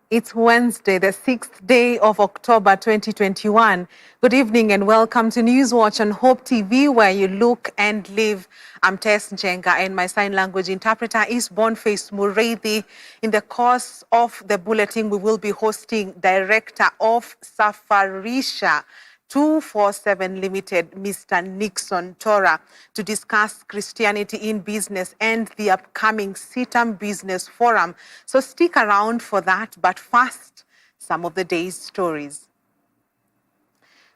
It's Wednesday, the 6th day of October 2021. Good evening and welcome to Newswatch on Hope TV, where you look and live. I'm Tess Njenga and my sign language interpreter is Boniface Mureithi. In the course of the bulletin, we will be hosting Director of Safarisha 247 Limited, Mr. Nixon Tora, to discuss Christianity in business and the upcoming CITAM Business Forum. So stick around for that, but first, some of the day's stories.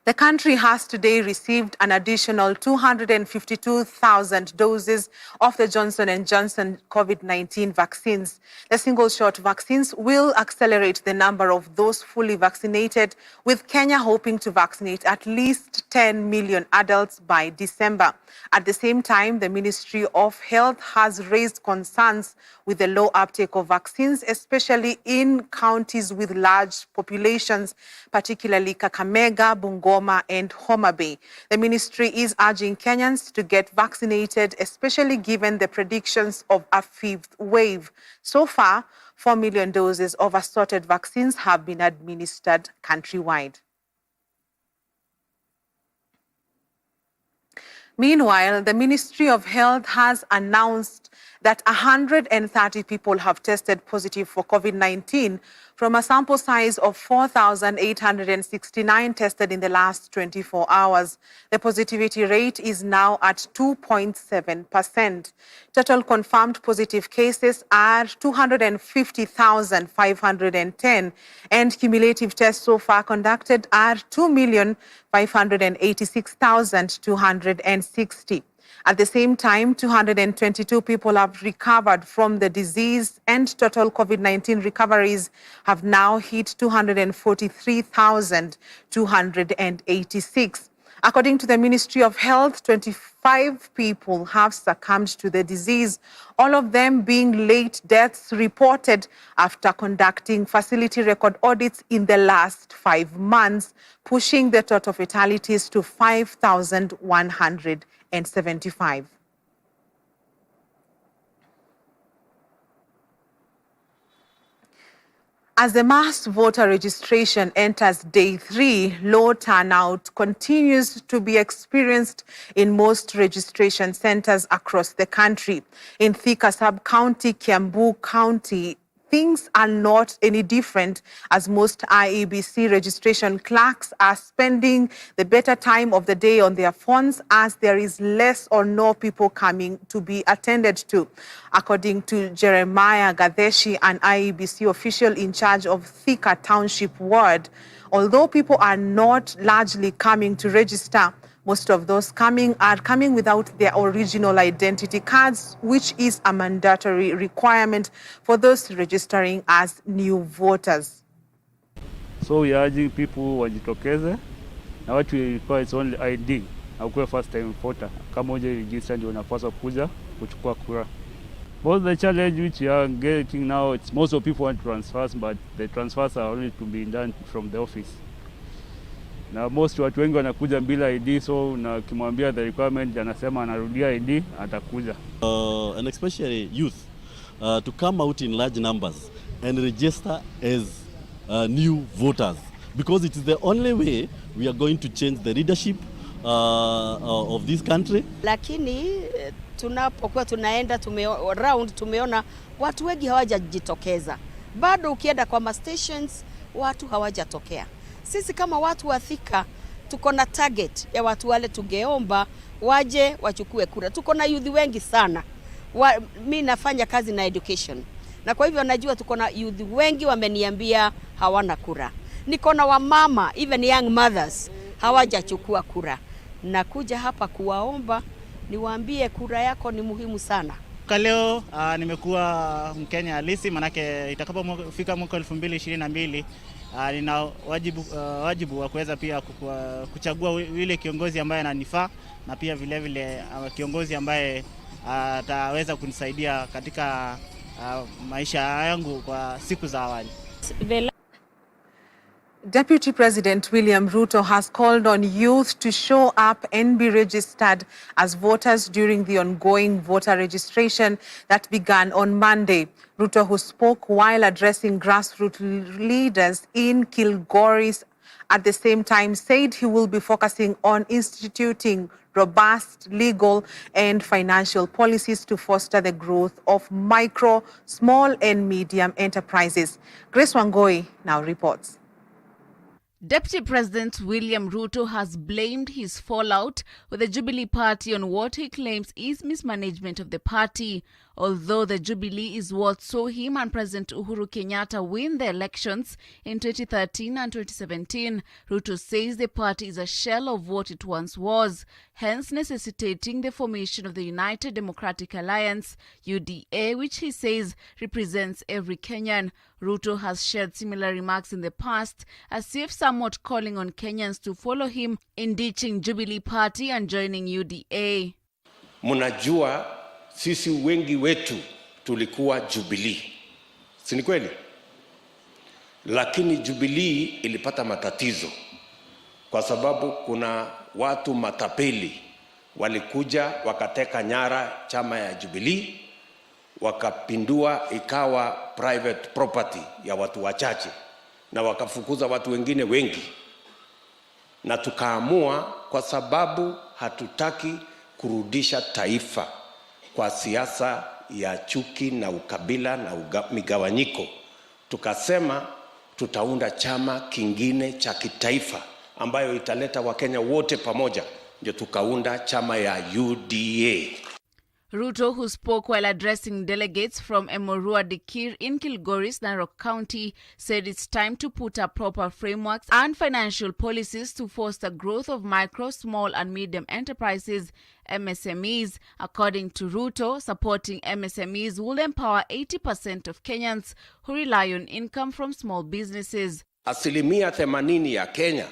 The country has today received an additional 252,000 doses of the Johnson & Johnson COVID-19 vaccines. The single-shot vaccines will accelerate the number of those fully vaccinated, with Kenya hoping to vaccinate at least 10 million adults by December. At the same time, the Ministry of Health has raised concerns with the low uptake of vaccines, especially in counties with large populations, particularly Kakamega, Bungoma, and Homa Bay. The ministry is urging Kenyans to get vaccinated, especially given the predictions of a fifth wave. So far, 4 million doses of assorted vaccines have been administered countrywide. Meanwhile, the Ministry of Health has announced that 130 people have tested positive for COVID-19 from a sample size of 4,869 tested in the last 24 hours. The positivity rate is now at 2.7%. Total confirmed positive cases are 250,510, and cumulative tests so far conducted are 2,586,260. At the same time, 222 people have recovered from the disease, and total COVID-19 recoveries have now hit 243,286. According to the Ministry of Health, 25 people have succumbed to the disease, all of them being late deaths reported after conducting facility record audits in the last 5 months, pushing the total fatalities to 5,175. As the mass voter registration enters day 3, low turnout continues to be experienced in most registration centers across the country. In Thika Sub-County, Kiambu County, things are not any different, as most IEBC registration clerks are spending the better time of the day on their phones, as there is less or no people coming to be attended to. According to Jeremiah Gadeshi, an IEBC official in charge of Thika Township Ward, although people are not largely coming to register, most of those coming are coming without their original identity cards, which is a mandatory requirement for those registering as new voters. So we are urging people wajitokeze, na what we require is only ID. Haukuwa first time voter. Kama uje register ndio unapaswa kuja kuchukua kura. But the challenge which we are getting now, it's most of people want transfers, but the transfers are only to be done from the office. Na most watu wengi wanakuja bila ID, so na kimwambia the requirement anasema anarudia ID atakuja. And especially youth to come out in large numbers and register as new voters, because it is the only way we are going to change the leadership of this country. Lakini tunapokuwa tunaenda tumeona watu wengi hawajajitokeza. Bado ukienda kwa stations watu hawajatokea. Sisi kama watu wa Thika tuko na target ya watu wale tungeomba waje wachukue kura. Tuko na youth wengi sana. Mimi nafanya kazi na education. Na kwa hivyo najua tuko na youth wengi wameniambia hawana kura. Niko na wamama, even young mothers, hawajachukua kura. Nakuja hapa kuwaomba niwaambie kura yako ni muhimu sana. Leo nimekuwa Mkenya halisi, manake itakapofika mwaka 2022 nina wajibu wa kuweza pia kuchagua yule kiongozi ambaye ananifaa, na pia vile vile kiongozi ambaye ataweza kunisaidia katika maisha yangu kwa siku za awali. Deputy President William Ruto has called on youth to show up and be registered as voters during the ongoing voter registration that began on Monday. Ruto, who spoke while addressing grassroots leaders in Kilgoris at the same time, said he will be focusing on instituting robust legal and financial policies to foster the growth of micro, small and medium enterprises. Grace Wangoi now reports. Deputy President William Ruto has blamed his fallout with the Jubilee Party on what he claims is mismanagement of the party. Although the Jubilee is what saw him and President Uhuru Kenyatta win the elections in 2013 and 2017, Ruto says the party is a shell of what it once was, hence necessitating the formation of the United Democratic Alliance, UDA, which he says represents every Kenyan. Ruto has shared similar remarks in the past, as if somewhat calling on Kenyans to follow him in ditching Jubilee Party and joining UDA. Munajua sisi wengi wetu tulikuwa Jubilee, si ni kweli? Lakini Jubilee ilipata matatizo kwa sababu kuna watu matapeli walikuja wakateka nyara chama ya Jubilee, wakapindua ikawa private property ya watu wachache na wakafukuza watu wengine wengi, na tukaamua kwa sababu hatutaki kurudisha taifa kwa siasa ya chuki na ukabila na migawanyiko, tukasema tutaunda chama kingine cha kitaifa ambayo italeta Wakenya wote pamoja, ndio tukaunda chama ya UDA. Ruto, who spoke while addressing delegates from Emorua Dikir in Kilgoris, Narok County, said it's time to put up proper frameworks and financial policies to foster growth of micro, small and medium enterprises, MSMEs. According to Ruto, supporting MSMEs will empower 80% of Kenyans who rely on income from small businesses. 80% ya Kenya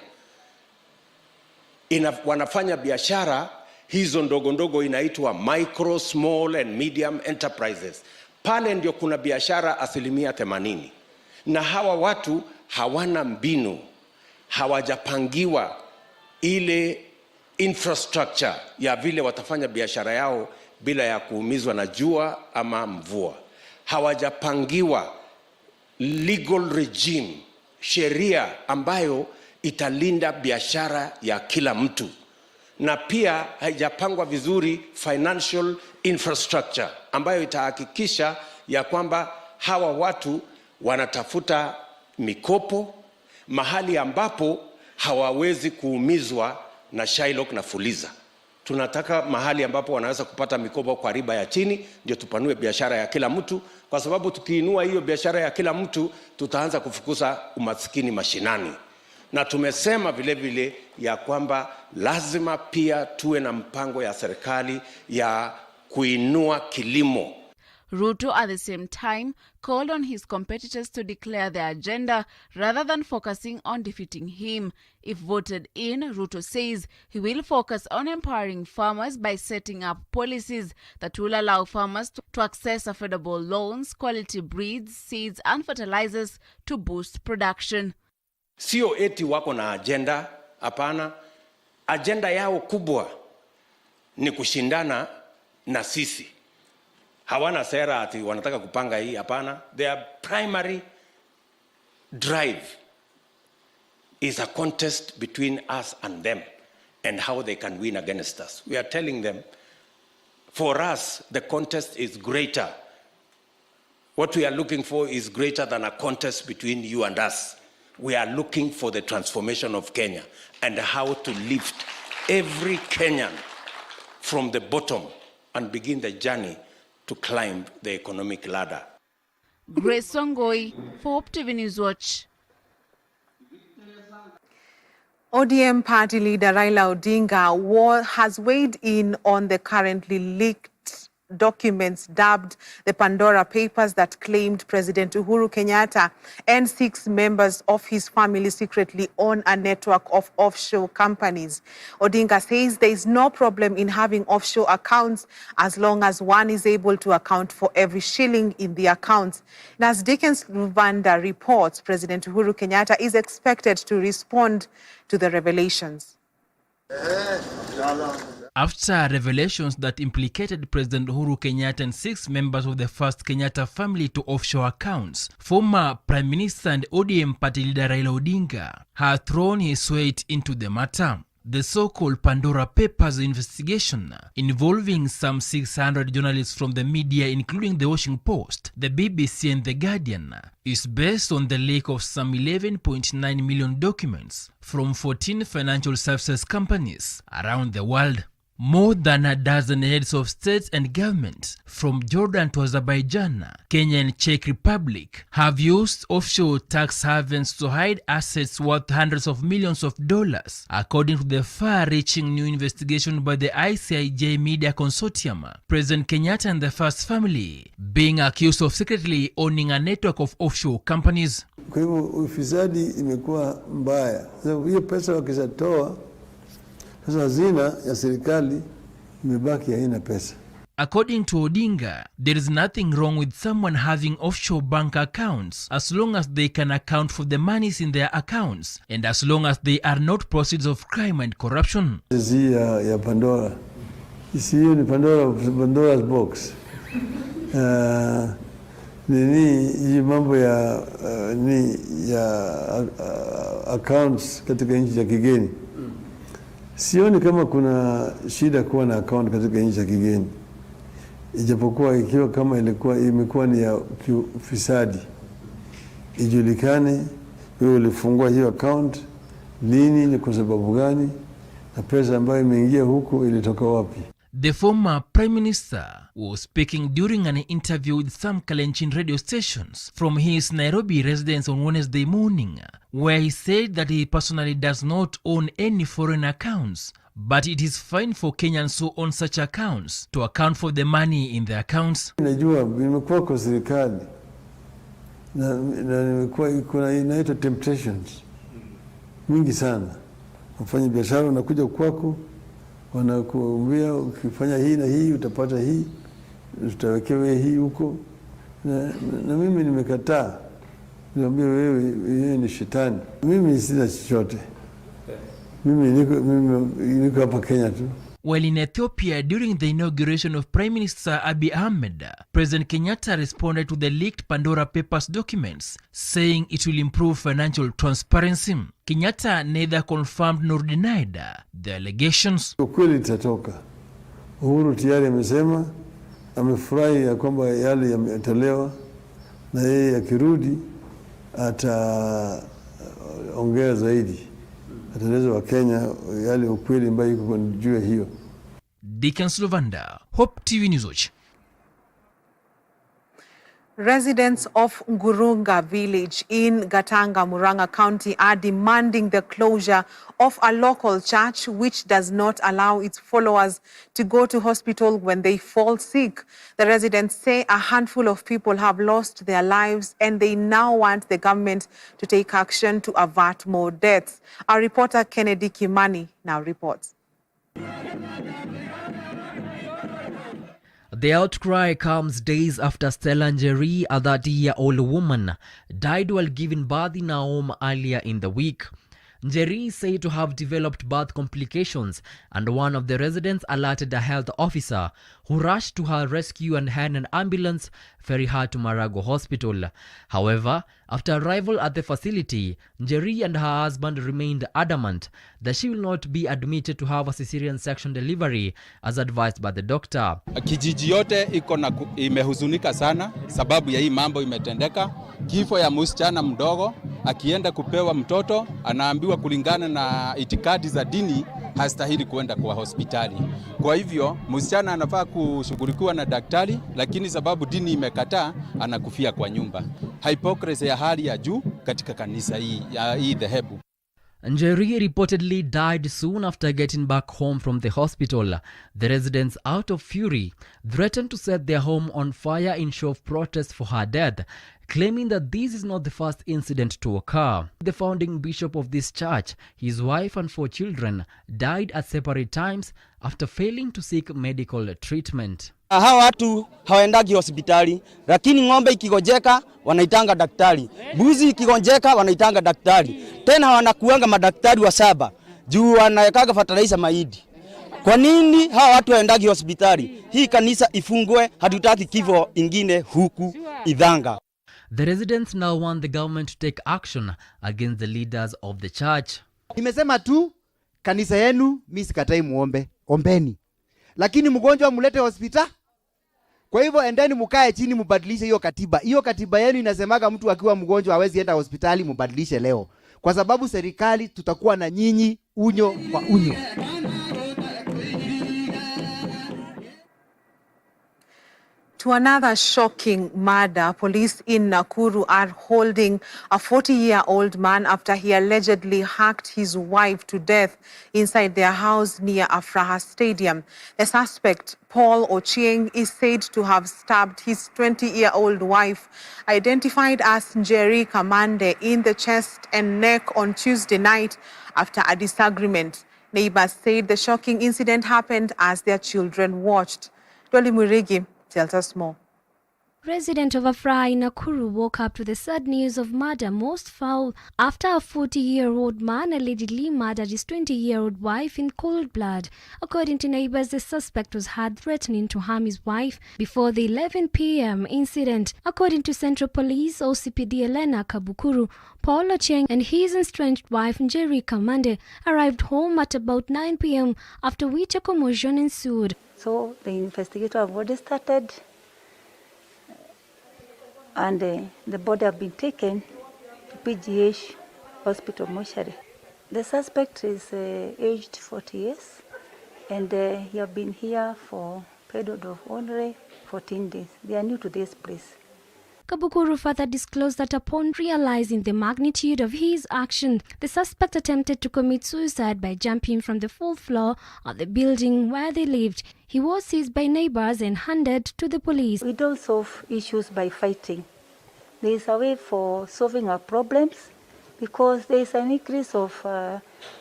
wanafanya biashara hizo ndogo ndogo, inaitwa micro, small and medium enterprises. Pale ndio kuna biashara 80%. Na hawa watu hawana mbinu, hawajapangiwa ile infrastructure ya vile watafanya biashara yao bila ya kuumizwa na jua ama mvua. Hawajapangiwa legal regime, sheria ambayo italinda biashara ya kila mtu. Na pia haijapangwa vizuri financial infrastructure ambayo itahakikisha ya kwamba hawa watu wanatafuta mikopo mahali ambapo hawawezi kuumizwa na Shylock na Fuliza. Tunataka mahali ambapo wanaweza kupata mikopo kwa riba ya chini, ndio tupanue biashara ya kila mtu, kwa sababu tukiinua hiyo biashara ya kila mtu tutaanza kufukuza umaskini mashinani. Na tumesema vile vile ya kwamba lazima pia tuwe na mpango ya serikali ya kuinua kilimo. Ruto at the same time called on his competitors to declare their agenda rather than focusing on defeating him. If voted in, Ruto says he will focus on empowering farmers by setting up policies that will allow farmers to access affordable loans, quality breeds, seeds and fertilizers to boost production. Sio eti wako na agenda, hapana. Agenda yao kubwa ni kushindana na sisi. Hawana sera ati wanataka kupanga hii, hapana. Their primary drive is a contest between us and them and how they can win against us. We are telling them, for us, the contest is greater. What we are looking for is greater than a contest between you and us. We are looking for the transformation of Kenya and how to lift every Kenyan from the bottom and begin the journey to climb the economic ladder. Grace Wangoi for Hope TV News Watch. ODM party leader Raila Odinga has weighed in on the currently leaked documents dubbed the Pandora Papers that claimed President Uhuru Kenyatta and 6 members of his family secretly own a network of offshore companies. Odinga says there is no problem in having offshore accounts as long as one is able to account for every shilling in the accounts. And as Dickens Luvanda reports, President Uhuru Kenyatta is expected to respond to the revelations. After revelations that implicated President Uhuru Kenyatta and 6 members of the first Kenyatta family to offshore accounts, former Prime Minister and ODM party leader Raila Odinga has thrown his weight into the matter. The so-called Pandora Papers investigation, involving some 600 journalists from the media including the Washington Post, the BBC and the Guardian, is based on the leak of some 11.9 million documents from 14 financial services companies around the world. More than a dozen heads of states and government, from Jordan to Azerbaijan, Kenya and Czech Republic, have used offshore tax havens to hide assets worth hundreds of millions of dollars, according to the far-reaching new investigation by the ICIJ Media Consortium. President Kenyatta and the first family being accused of secretly owning a network of offshore companies. Kwa hivyo ufisadi imekuwa mbaya. Sasa hiyo pesa wakishatoa, sasa hazina ya serikali imebaki haina pesa. According to Odinga, there is nothing wrong with someone having offshore bank accounts as long as they can account for the monies in their accounts and as long as they are not proceeds of crime and corruption. Hii ya Pandora. Hiyo ni Pandora's box. Hii mambo ya accounts katika nchi za kigeni. Sioni kama kuna shida kuwa na account katika nchi za kigeni. Ijapokuwa ikiwa kama imekuwa ni ya ufisadi, ijulikane wewe ulifungua hiyo account lini, ni kwa sababu gani, na pesa ambayo imeingia huko ilitoka wapi. The former Prime Minister was speaking during an interview with some Kalenjin radio stations from his Nairobi residence on Wednesday morning, where he said that he personally does not own any foreign accounts, but it is fine for Kenyans who own such accounts to account for the money in the accounts. Najua nimekuwa kwa serikali na nimekuwa kuna inaitwa temptations mingi sana. Wafanya biashara wanakuja kwako, wanakuambia ukifanya hii na hii utapata hii, utawekewa hii huko, na mimi nimekataa. Niambia wewe ni shetani. Mimi sina chochote. Mimi niko hapa Kenya tu. While in Ethiopia during the inauguration of Prime Minister Abiy Ahmed, President Kenyatta responded to the leaked Pandora Papers documents, saying it will improve financial transparency. Kenyatta neither confirmed nor denied the allegations. Ukweli itatoka. Uhuru tayari amesema, amefurahi ya kwamba yale yametolewa, na yeye akirudi ataongea zaidi. Ataeleza wa Kenya yale ukweli ambayo iko juu ya hiyo. Dickens Luvanda, Hope TV News Watch. Residents of Ngurunga village in Gatanga, Murang'a County are demanding the closure of a local church which does not allow its followers to go to hospital when they fall sick. The residents say a handful of people have lost their lives and they now want the government to take action to avert more deaths. Our reporter Kennedy Kimani now reports. The outcry comes days after Stella Njeri, a 30-year-old woman, died while giving birth in her home earlier in the week. Njeri is said to have developed birth complications, and one of the residents alerted a health officer, who rushed to her rescue and had an ambulance ferry her to Marago Hospital. However, after arrival at the facility, Njeri and her husband remained adamant that she will not be admitted to have a cesarean section delivery as advised by the doctor. Kijiji yote imehuzunika sana sababu ya hii mambo imetendeka. Kifo ya msichana mdogo akienda kupewa mtoto, anaambiwa kulingana na itikadi za dini hastahili kwenda kwa hospitali. Kwa hivyo msichana anafaa kushughulikiwa na daktari, lakini sababu dini imekataa anakufia kwa nyumba. Hypocrisy ya hali ya juu katika kanisa hii dhehebu. Njeri reportedly died soon after getting back home from the hospital. The residents, out of fury, threatened to set their home on fire in show of protest for her death, claiming that this is not the first incident to occur. The founding bishop of this church, his wife and 4 children, died at separate times after failing to seek medical treatment. Hawa watu hawaendagi hospitali, lakini ng'ombe ikigojeka wanaitanga daktari, mbuzi ikigonjeka wanaitanga daktari, tena wanakuanga madaktari wa 7 juu wanawekaga fertilizer mahindi. Kwa nini hawa watu hawaendagi hospitali? Hii kanisa ifungwe, hatutaki kifo ingine huku Idhanga. The residents now want the government to take action against the leaders of the church. Nimesema tu kanisa yenu mimi sikatai muombe, ombeni. Lakini mgonjwa mulete hospitali. Kwa hivyo endeni mkae chini mubadilishe hiyo katiba. Hiyo katiba yenu inasemaga mtu akiwa mgonjwa hawezi enda hospitali, mubadilishe leo. Kwa sababu serikali tutakuwa na nyinyi unyo kwa unyo. To another shocking murder, police in Nakuru are holding a 40-year-old man after he allegedly hacked his wife to death inside their house near Afraha Stadium. The suspect, Paul Ochieng, is said to have stabbed his 20-year-old wife, identified as Njeri Kamande, in the chest and neck on Tuesday night after a disagreement. Neighbors said the shocking incident happened as their children watched. Dolly Murigi tells us more. Resident of Afraha in Nakuru woke up to the sad news of murder most foul after a 40-year-old man allegedly murdered his 20-year-old wife in cold blood. According to neighbors, the suspect was heard threatening to harm his wife before the 11 p.m. incident. According to Central Police OCPD Elena Kabukuru, Paul Ochieng and his estranged wife Njeri Kamande arrived home at about 9 p.m. after which a commotion ensued. So the investigator have already started, and the body have been taken to PGH Hospital Mortuary. The suspect is aged 40 years, and he have been here for a period of only 14 days. They are new to this place. Kabukuru further disclosed that upon realizing the magnitude of his action, the suspect attempted to commit suicide by jumping from the 4th floor of the building where they lived. He was seized by neighbors and handed to the police. We don't solve issues by fighting. There is a way for solving our problems because there is an increase of,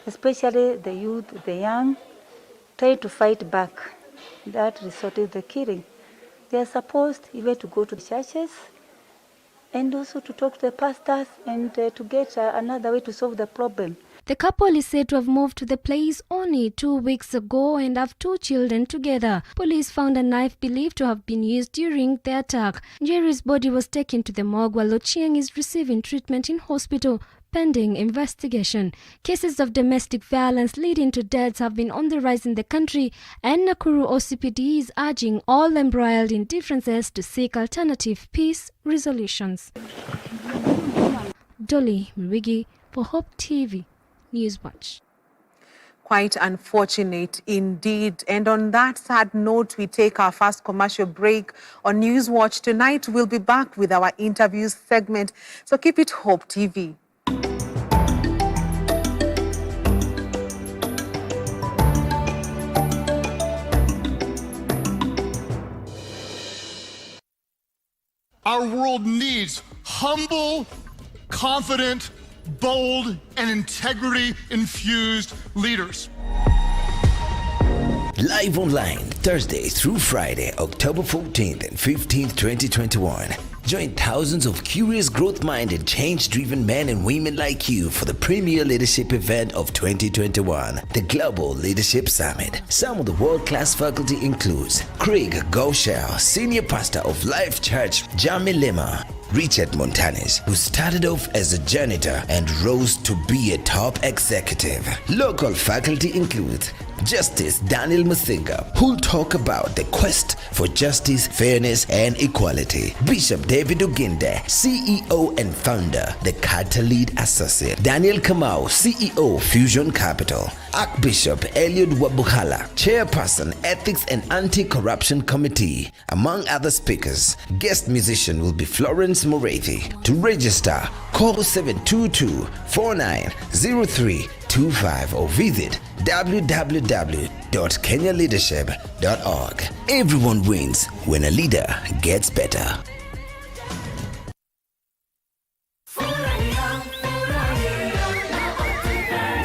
especially the youth, the young, trying to fight back. That resorted to the killing. They are supposed even to go to the churches and also to talk to the pastors and to get another way to solve the problem. The couple is said to have moved to the place only 2 weeks ago and have 2 children together. Police found a knife believed to have been used during the attack. Njeri's body was taken to the morgue while Ochieng is receiving treatment in hospital pending investigation. Cases of domestic violence leading to deaths have been on the rise in the country, and Nakuru OCPD is urging all embroiled in differences to seek alternative peace resolutions. Dolly Murigi for Hope TV Newswatch. Quite unfortunate indeed. And on that sad note, we take our first commercial break on Newswatch. Tonight, we'll be back with our interviews segment. So keep it Hope TV. Our world needs humble, confident, bold, and integrity-infused leaders. Live online, Thursday through Friday, October 14th and 15th, 2021. Join thousands of curious, growth-minded, change-driven men and women like you for the premier leadership event of 2021, the Global Leadership Summit. Some of the world-class faculty includes Craig Goshel, Senior Pastor of Life Church, Jami Lima, Richard Montanes, who started off as a janitor and rose to be a top executive. Local faculty includes Justice Daniel Musinga, who'll talk about the quest for justice, fairness, and equality. Bishop David Oginde, CEO and founder, the Carter Lead Associate. Daniel Kamau, CEO, Fusion Capital. Archbishop Eliud Wabukala, Chairperson, Ethics and Anti-Corruption Committee. Among other speakers, guest musician will be Florence Morethi. To register, call 722-4903 3025 or visit www.kenyaleadership.org. Everyone wins when a leader gets better.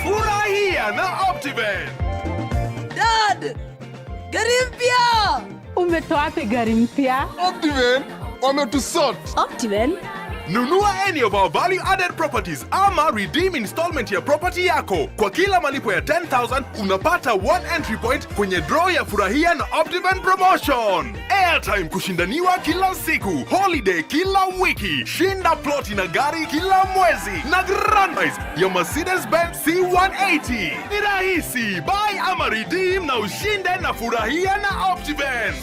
Furahia na Optiven. Dad! Gari mpya! Umetoa wapi gari mpya? Optiven wametusort. Optiven? Nunua any of our value-added properties ama redeem installment ya property yako. Kwa kila malipo ya 10,000 unapata 1 entry point kwenye draw ya Furahia na Optiven promotion. Airtime kushindaniwa kila siku, holiday kila wiki, shinda ploti na gari kila mwezi, na grand prize ya Mercedes-Benz C180. Ni rahisi, buy ama redeem na ushinde na Furahia na Optiven.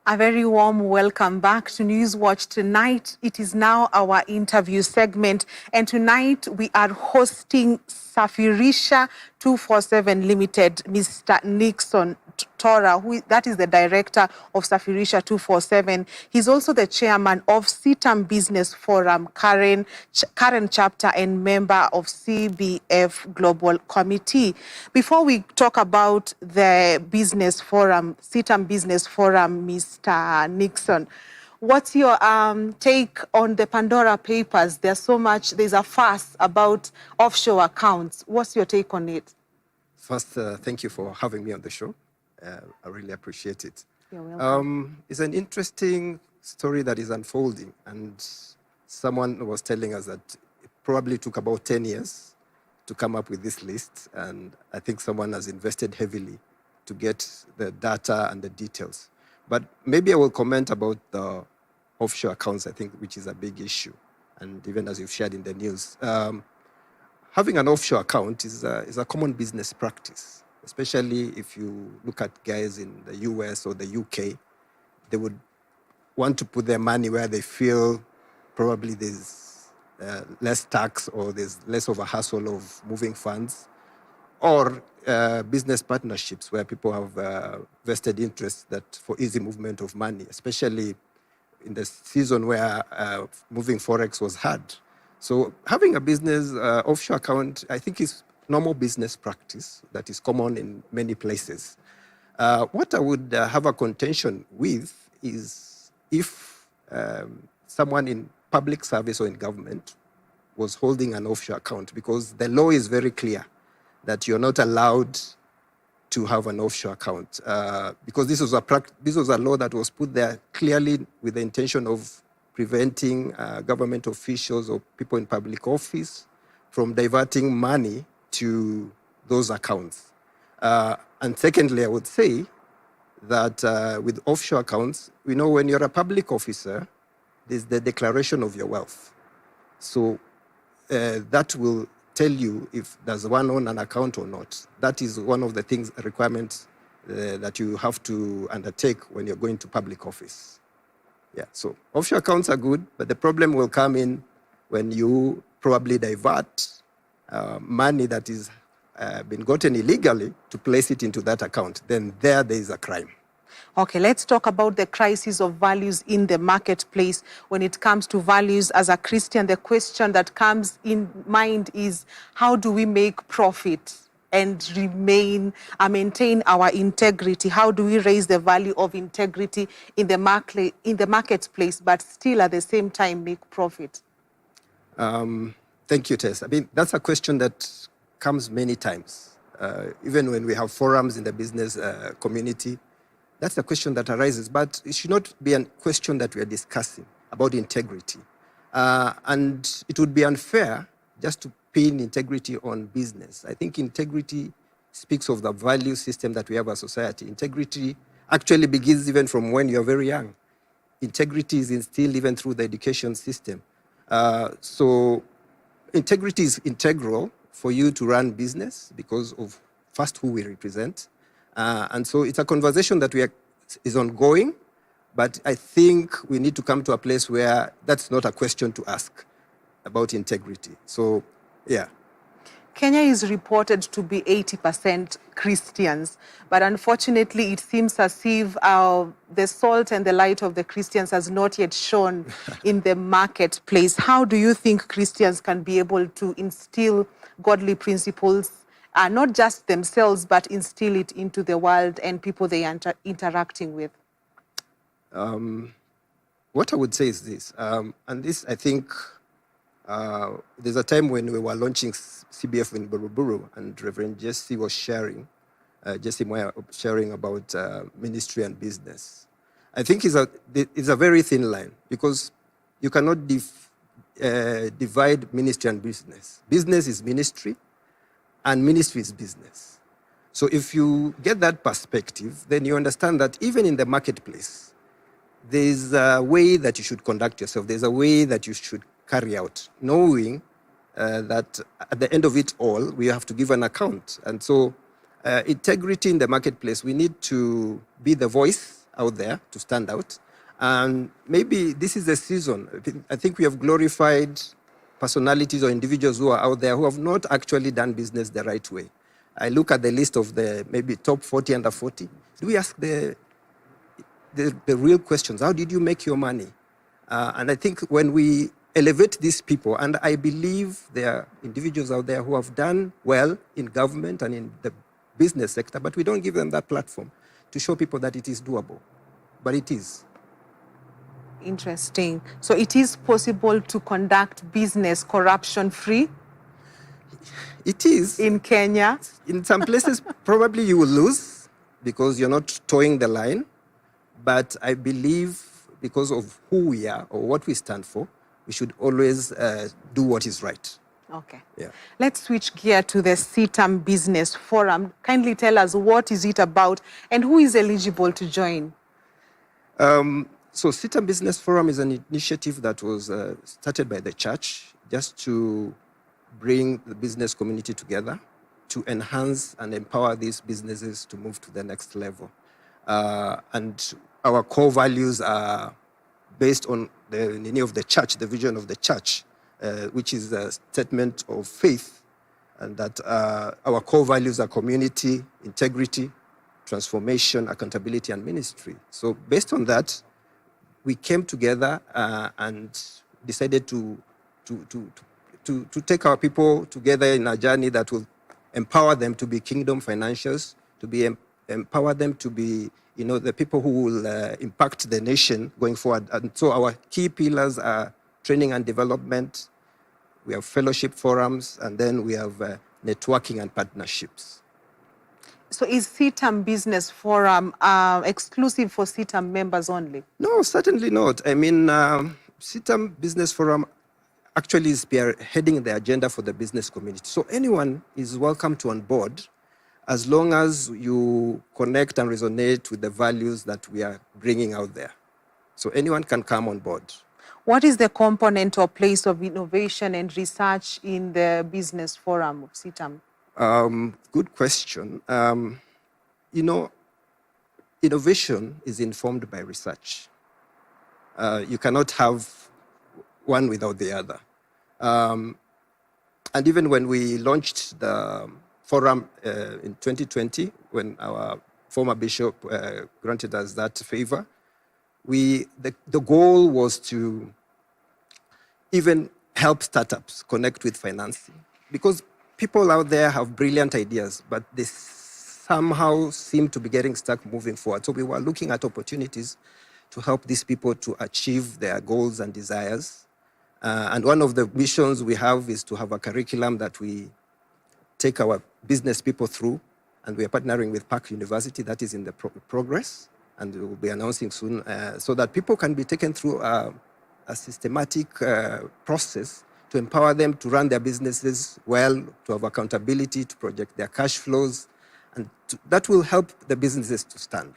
A very warm welcome back to Newswatch tonight. It is now our interview segment, and tonight we are hosting Safirisha 247 Limited, Mr. Nixon Tora, that is the director of Safirisha 247. He's also the chairman of CITAM Business Forum, current chapter and member of CBF Global Committee. Before we talk about the business forum, CITAM Business Forum, Mr. Nixon, what's your take on the Pandora Papers? There's a fuss about offshore accounts. What's your take on it? First, thank you for having me on the show. I really appreciate it. You're welcome. It's an interesting story that is unfolding, and someone was telling us that it probably took about 10 years to come up with this list, and I think someone has invested heavily to get the data and the details. But maybe I will comment about the offshore accounts, I think, which is a big issue, and even as you've shared in the news. Having an offshore account is a common business practice, especially if you look at guys in the US or the UK. They would want to put their money where they feel probably there's less tax or there's less of a hassle of moving funds, or business partnerships where people have vested interests that for easy movement of money, especially in the season where moving forex was hard. So having a business offshore account, I think, is normal business practice that is common in many places. What I would have a contention with is if someone in public service or in government was holding an offshore account, because the law is very clear that you're not allowed to have an offshore account, because this was a law that was put there clearly with the intention of preventing government officials or people in public office from diverting money to those accounts. And secondly, I would say that with offshore accounts, we know when you're a public officer, there's the declaration of your wealth. So that will tell you if does one own an account or not. That is one of the requirements that you have to undertake when you're going to public office. Yeah, so offshore accounts are good, but the problem will come in when you probably divert money that is been gotten illegally to place it into that account. Then there is a crime. Okay, let's talk about the crisis of values in the marketplace. When it comes to values as a Christian, the question that comes in mind is, how do we make profit and maintain our integrity? How do we raise the value of integrity in the marketplace, but still at the same time make profit? Thank you, Tess. I mean, that's a question that comes many times. Even when we have forums in the business community, that's a question that arises, but it should not be a question that we are discussing about integrity. And it would be unfair just to pin integrity on business. I think integrity speaks of the value system that we have as a society. Integrity actually begins even from when you're very young. Integrity is instilled even through the education system. So integrity is integral for you to run business because of first who we represent. And so it's a conversation that is ongoing, but I think we need to come to a place where that's not a question to ask about integrity. So Yeah. Kenya is reported to be 80% Christians, but unfortunately it seems as if the salt and the light of the Christians has not yet shone in the marketplace. How do you think Christians can be able to instill godly principles, not just themselves, but instill it into the world and people they are interacting with? What I would say is this, and this I think there's a time when we were launching CBF in Buruburu, and Reverend Jesse was sharing, Jesse Moya sharing about ministry and business. I think it's a very thin line, because you cannot divide ministry and business. Business is ministry, and ministry is business. So if you get that perspective, then you understand that even in the marketplace, there's a way that you should conduct yourself. There's a way that you should carry out, knowing that at the end of it all, we have to give an account. And so integrity in the marketplace, we need to be the voice out there to stand out. And maybe this is the season. I think we have glorified personalities or individuals who are out there who have not actually done business the right way. I look at the list of the maybe top 40 under 40. Do we ask the real questions? How did you make your money? And I think when we elevate these people, and I believe there are individuals out there who have done well in government and in the business sector, but we don't give them that platform to show people that it is doable. But it is. Interesting. So it is possible to conduct business corruption-free? It is. In Kenya? In some places, probably you will lose because you're not towing the line. But I believe because of who we are or what we stand for, we should always do what is right. Okay. Yeah. Let's switch gear to the CITAM Business Forum. Kindly tell us, what is it about and who is eligible to join? So CITAM Business Forum is an initiative that was started by the church just to bring the business community together, to enhance and empower these businesses to move to the next level. And our core values are based on the name of the church, the vision of the church, which is a statement of faith, and that our core values are community, integrity, transformation, accountability, and ministry. So based on that, we came together and decided to take our people together in a journey that will empower them to be kingdom financiers, to be empower them to be, the people who will impact the nation going forward. And so our key pillars are training and development, we have fellowship forums, and then we have networking and partnerships. So is CITAM Business Forum exclusive for CITAM members only? No, certainly not. I mean, CITAM Business Forum actually is heading the agenda for the business community. So anyone is welcome to on board, as long as you connect and resonate with the values that we are bringing out there. So anyone can come on board. What is the component or place of innovation and research in the business forum of CITAM? Good question. Innovation is informed by research. You cannot have one without the other. And even when we launched the forum in 2020, when our former bishop granted us that favor, the goal was to even help startups connect with financing. Because people out there have brilliant ideas, but they somehow seem to be getting stuck moving forward. So we were looking at opportunities to help these people to achieve their goals and desires. And one of the missions we have is to have a curriculum that we take our business people through, and we are partnering with Park University. That is in the progress, and we will be announcing soon, so that people can be taken through a systematic process to empower them to run their businesses well, to have accountability, to project their cash flows, and that will help the businesses to stand.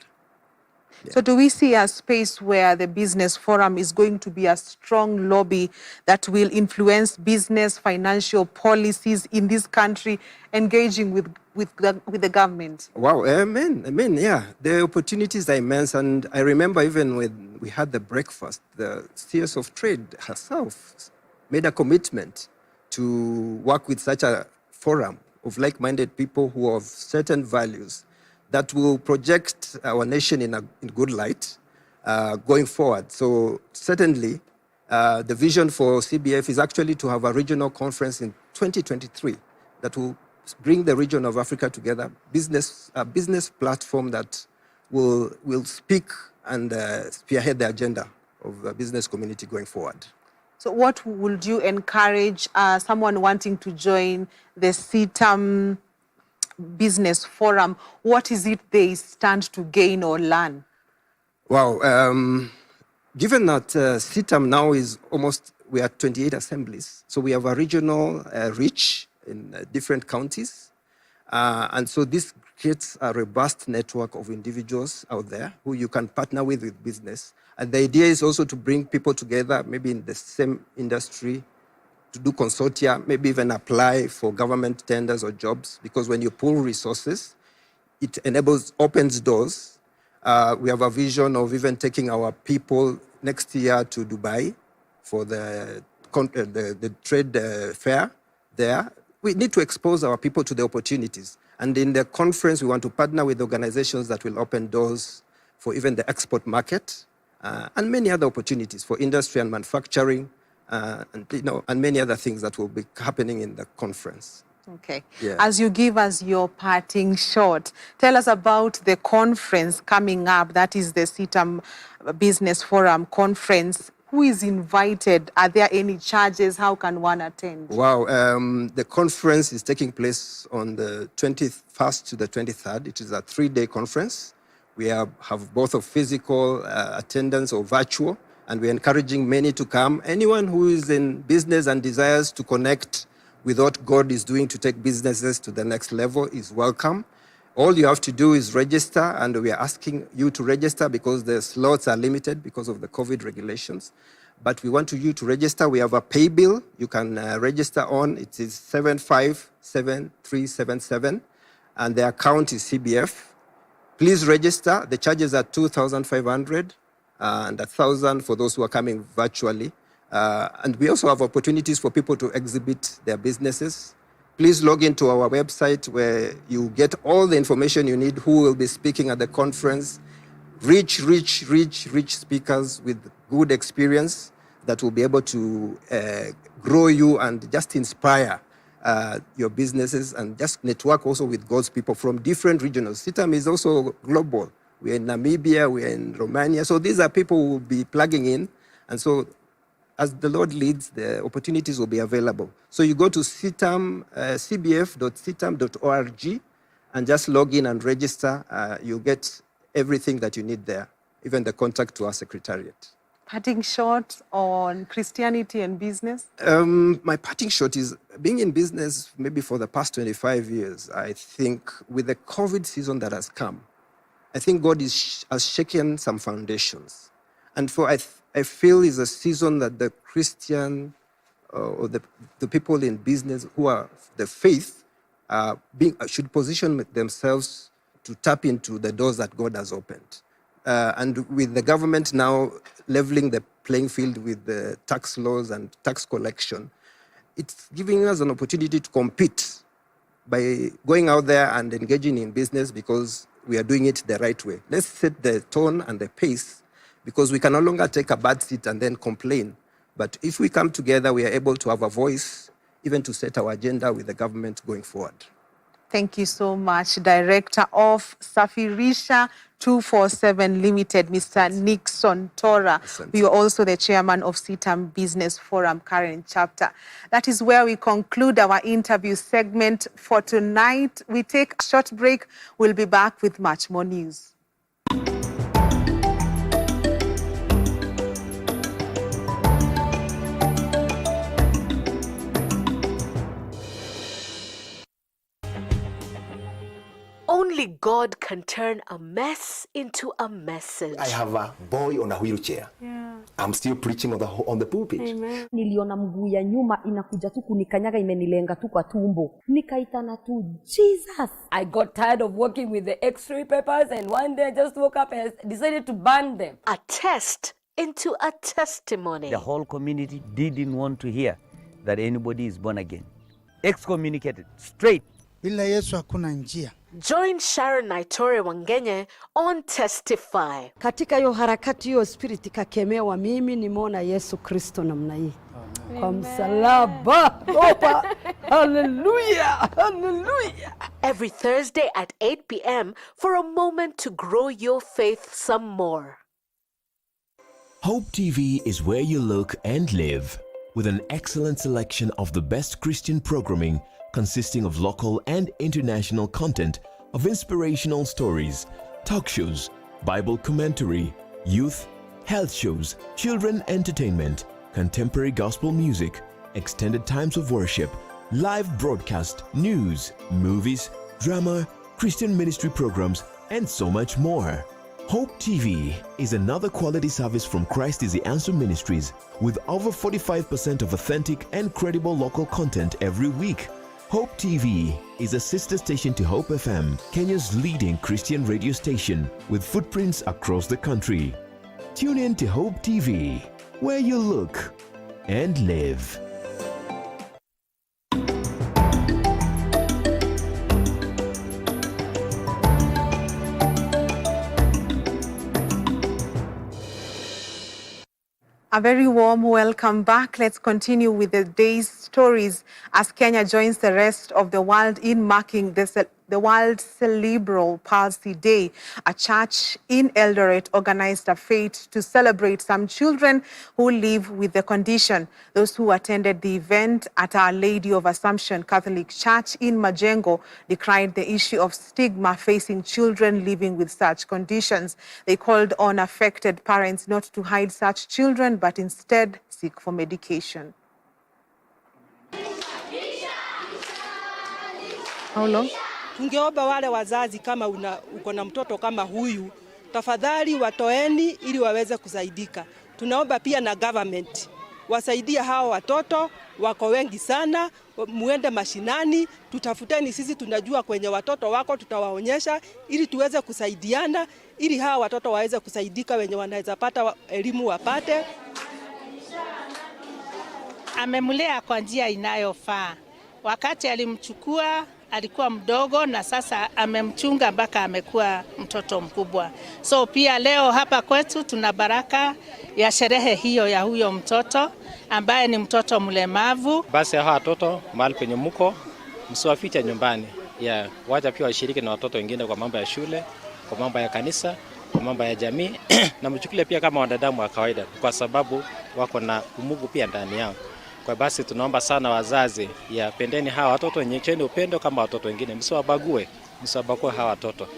Yeah. So do we see a space where the business forum is going to be a strong lobby that will influence business, financial policies in this country, engaging with the government? Wow, amen, yeah. The opportunities are immense, and I remember even when we had the breakfast, the CS of Trade herself made a commitment to work with such a forum of like-minded people who have certain values that will project our nation in good light going forward. So certainly, the vision for CBF is actually to have a regional conference in 2023 that will bring the region of Africa together, a business platform that will speak and spearhead the agenda of the business community going forward. So what would you encourage someone wanting to join the CITAM Business Forum? What is it they stand to gain or learn? Wow. Given that CITAM now is we are 28 assemblies, so we have a regional reach in different counties. And so this creates a robust network of individuals out there who you can partner with business. And the idea is also to bring people together, maybe in the same industry, to do consortia, maybe even apply for government tenders or jobs, because when you pool resources, it opens doors. We have a vision of even taking our people next year to Dubai for the trade fair there. We need to expose our people to the opportunities. And in the conference, we want to partner with organizations that will open doors for even the export market and many other opportunities for industry and manufacturing and many other things that will be happening in the conference. Okay. Yeah. As you give us your parting shot, tell us about the conference coming up. That is the CITAM Business Forum conference. Who is invited? Are there any charges? How can one attend? Wow. The conference is taking place on the 21st to the 23rd. It is a 3-day conference. We have both of physical attendance or virtual, and we're encouraging many to come. Anyone who is in business and desires to connect with what God is doing to take businesses to the next level is welcome. All you have to do is register, and we are asking you to register because the slots are limited because of the COVID regulations. But we want you to register. We have a pay bill you can register on. It is 757377, and the account is CBF. Please register. The charges are 2,500 and 1,000 for those who are coming virtually. And we also have opportunities for people to exhibit their businesses. Please log into our website where you get all the information you need, who will be speaking at the conference, rich speakers with good experience that will be able to grow you and just inspire your businesses and just network also with God's people from different regions. CITAM is also global. We're in Namibia, we're in Romania. So these are people who will be plugging in. And so as the Lord leads, the opportunities will be available. So you go to cbf.citam.org and just log in and register. You'll get everything that you need there, even the contact to our secretariat. Parting shot on Christianity and business? My parting shot is being in business maybe for the past 25 years. I think with the COVID season that has come, I think God has shaken some foundations. And I feel is a season that the Christian or the people in business who are the faith should position themselves to tap into the doors that God has opened. And with the government now leveling the playing field with the tax laws and tax collection, it's giving us an opportunity to compete by going out there and engaging in business because we are doing it the right way. Let's set the tone and the pace because we can no longer take a bad seat and then complain. But if we come together, we are able to have a voice, even to set our agenda with the government going forward. Thank you so much, Director of Safirisha 247 Limited, Mr. Nixon Tora. You are also the Chairman of CITAM Business Forum current chapter. That is where we conclude our interview segment for tonight. We take a short break. We'll be back with much more news. Only God can turn a mess into a message. I have a boy on a wheelchair. Yeah. I'm still preaching on the pulpit. Amen. Niliona mguu ya nyuma inakuja tu kunikanyaga imenilenga tu kwa tumbo. Nikaitana tu Jesus. I got tired of working with the X-ray papers and one day I just woke up and decided to burn them. A test into a testimony. The whole community didn't want to hear that anybody is born again. Excommunicated straight. Bila Yesu hakuna njia. Join Sharon Naitore Wangenye on Testify. Katika hiyo harakati hiyo spirit kakemewa, mimi nimeona Yesu Kristo namna hii. Kwa msalaba. Opa. Hallelujah. Hallelujah. Every Thursday at 8 p.m. for a moment to grow your faith some more. Hope TV is where you look and live, with an excellent selection of the best Christian programming consisting of local and international content, of inspirational stories, talk shows, Bible commentary, youth, health shows, children entertainment, contemporary gospel music, extended times of worship, live broadcast, news, movies, drama, Christian ministry programs, and so much more. Hope TV is another quality service from Christ is the Answer Ministries, with over 45% of authentic and credible local content every week. Hope TV is a sister station to Hope FM, Kenya's leading Christian radio station, with footprints across the country. Tune in to Hope TV, where you look and live. A very warm welcome back. Let's continue with the day's stories as Kenya joins the rest of the world in marking the World Cerebral Palsy Day. A church in Eldoret organized a fete to celebrate some children who live with the condition. Those who attended the event at Our Lady of Assumption Catholic Church in Majengo decried the issue of stigma facing children living with such conditions. They called on affected parents not to hide such children, but instead seek for medication. How long? Tungeomba wale wazazi, kama uko na mtoto kama huyu, tafadhali watoeni ili waweze kusaidika. Tunaomba pia na government wasaidie hao watoto, wako wengi sana, muende mashinani, tutafuteni, sisi tunajua kwenye watoto wako, tutawaonyesha ili tuweze kusaidiana, ili hao watoto waweze kusaidika, wenye wanaweza pata elimu wapate. Amemlea kwa njia inayofaa. Wakati alimchukua alikuwa mdogo, na sasa amemchunga mpaka amekuwa mtoto mkubwa. So pia leo hapa kwetu tuna baraka ya sherehe hiyo ya huyo mtoto ambaye ni mtoto mlemavu. Basi hawa watoto mahali penye mko msiwafiche nyumbani. Wacha pia washiriki na watoto wengine kwa mambo ya shule, kwa mambo ya kanisa, kwa mambo ya jamii na mchukulie pia kama wanadamu wa kawaida, kwa sababu wako na Mungu pia ndani yao. Kwa basi tunaomba sana wazazi, pendeni hawa watoto, nyesheni upendo kama watoto wengine, msiwabague hawa watoto.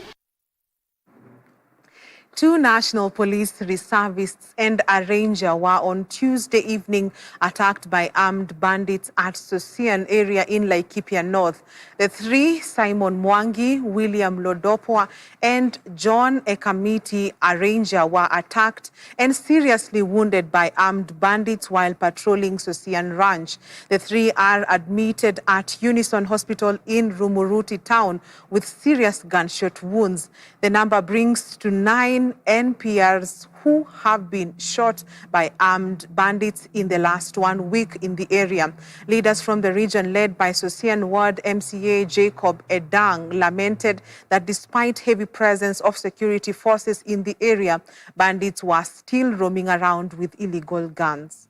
Two National Police reservists and a ranger were on Tuesday evening attacked by armed bandits at Sosian area in Laikipia North. The three, Simon Mwangi, William Lodopwa, and John Ekamiti, a ranger, were attacked and seriously wounded by armed bandits while patrolling Sosian Ranch. The three are admitted at Unison Hospital in Rumuruti town with serious gunshot wounds. The number brings to 9 NPRs who have been shot by armed bandits in the last 1 week in the area. Leaders from the region, led by Sosian Ward MCA Jacob Edang, lamented that despite heavy presence of security forces in the area, bandits were still roaming around with illegal guns.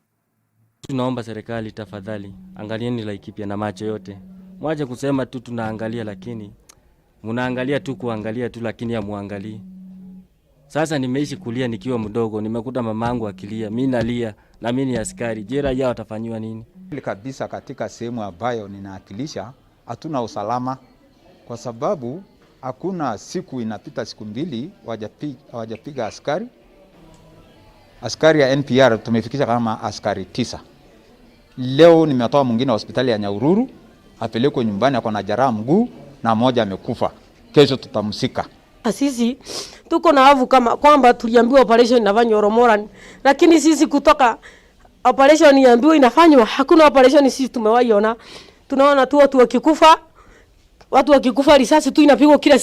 Tunaomba serikali tafadhali, angalieni Laikipia na macho yote. Mwache kusema tu tunaangalia, lakini munaangalia tu kuangalia tu, lakini hamuangalii. Sasa nimeishi kulia nikiwa mdogo, nimekuta mamangu akilia, mimi nalia, na mimi ni askari. Je, raia watafanywa nini? Kabisa katika sehemu ambayo ninaakilisha hatuna usalama, kwa sababu hakuna siku inapita siku mbili hawajapiga askari. Askari ya NPR tumefikisha kama askari 9. Leo nimetoa mwingine hospitali ya Nyahururu, apelekwe nyumbani, ako na jeraha mguu na mmoja amekufa. Kesho tutamsika. Sisi tuko na havu kama kwamba tuliambiwa operation inafanywa Oromorani, lakini sisi kutoka operation iambiwa inafanywa, hakuna operation sisi tumewaiona. Tunaona tu watu wakikufa watu wakikufa risasi tu inapigwa kila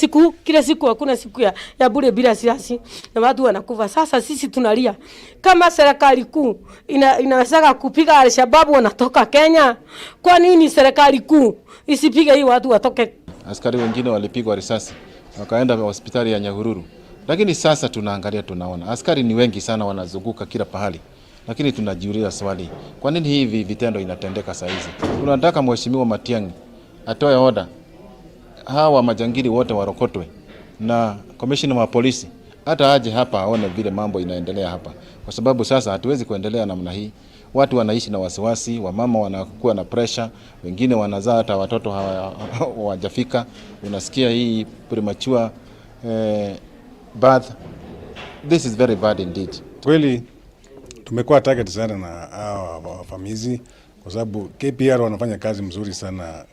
siku, hakuna siku ya bure bila risasi na watu wanakufa. Sasa sisi tunalia kama serikali kuu inaweza kupiga Al-Shabaab wanatoka Kenya, kwa nini serikali kuu isipige hii watu watoke? Askari wengine walipigwa risasi wakaenda hospitali ya Nyahururu, lakini sasa tunaangalia, tunaona askari ni wengi sana wanazunguka kila pahali, lakini tunajiuliza swali, kwa nini hivi vitendo inatendeka saa hizi? Tunataka Mheshimiwa Matiang'i atoe oda hawa majangili wote warokotwe, na commissioner wa polisi hata aje hapa aone vile mambo inaendelea hapa, kwa sababu sasa hatuwezi kuendelea namna hii. Watu wanaishi na wasiwasi, wamama wanakuwa na pressure, wengine wanazaa hata watoto hawajafika. Unasikia hii premature birth. This is very bad indeed. Kweli tumekuwa target sana na hawa wafamizi, kwa sababu KPR wanafanya kazi mzuri sana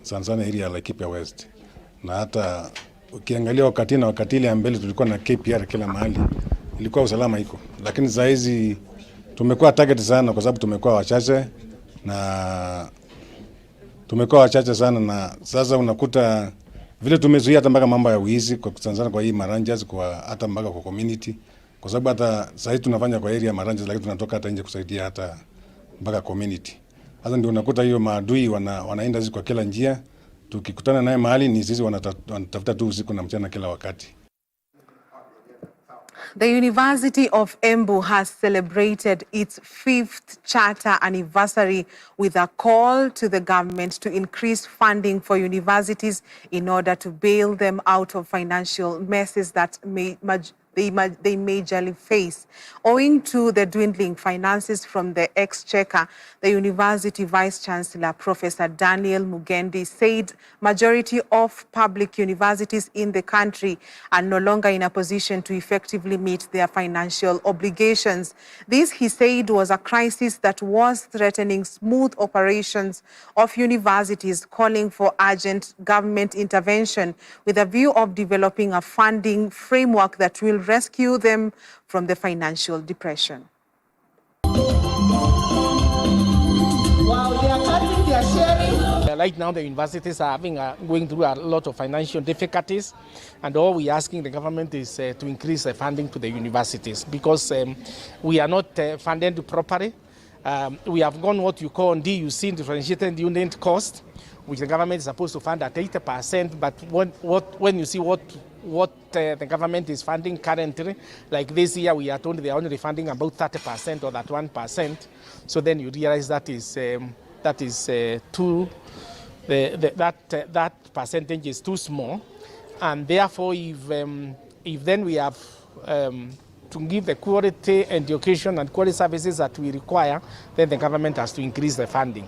sana area ya Laikipia West, na hata ukiangalia wakati ile mbele tulikuwa na KPR kila mahali, ilikuwa usalama iko, lakini saa hizi tumekuwa target sana kwa sababu tumekuwa wachache sana, na sasa unakuta vile tumezuia hata mpaka mambo ya wizi kwa sana kwa hii maranjas, kwa hata mpaka kwa community, kwa sababu hata sasa hivi tunafanya kwa area maranjas, lakini tunatoka hata nje kusaidia hata mpaka community. Sasa ndio unakuta hiyo maadui wanaenda kwa kila njia, tukikutana naye mahali ni sisi wanatafuta tu usiku na mchana kila wakati. The University of Embu has celebrated its 5th charter anniversary with a call to the government to increase funding for universities in order to bail them out of financial messes that they majorly face. Owing to the dwindling finances from the exchequer, the University Vice-Chancellor, Professor Daniel Mugendi, said majority of public universities in the country are no longer in a position to effectively meet their financial obligations. This, he said, was a crisis that was threatening smooth operations of universities, calling for urgent government intervention with a view of developing a funding framework that will rescue them from the financial depression. While they are cutting their sharing. Right now, the universities are going through a lot of financial difficulties, and all we're asking the government is to increase the funding to the universities, because we are not funded properly. We have gone what you call DUC, differentiated unit cost, which the government is supposed to fund at 80%, but when you see what the government is funding currently, like this year we are told they are only funding about 30% or that 1%, so then you realize that is that percentage is too small, and therefore if then we have to give the quality education and quality services that we require, then the government has to increase the funding.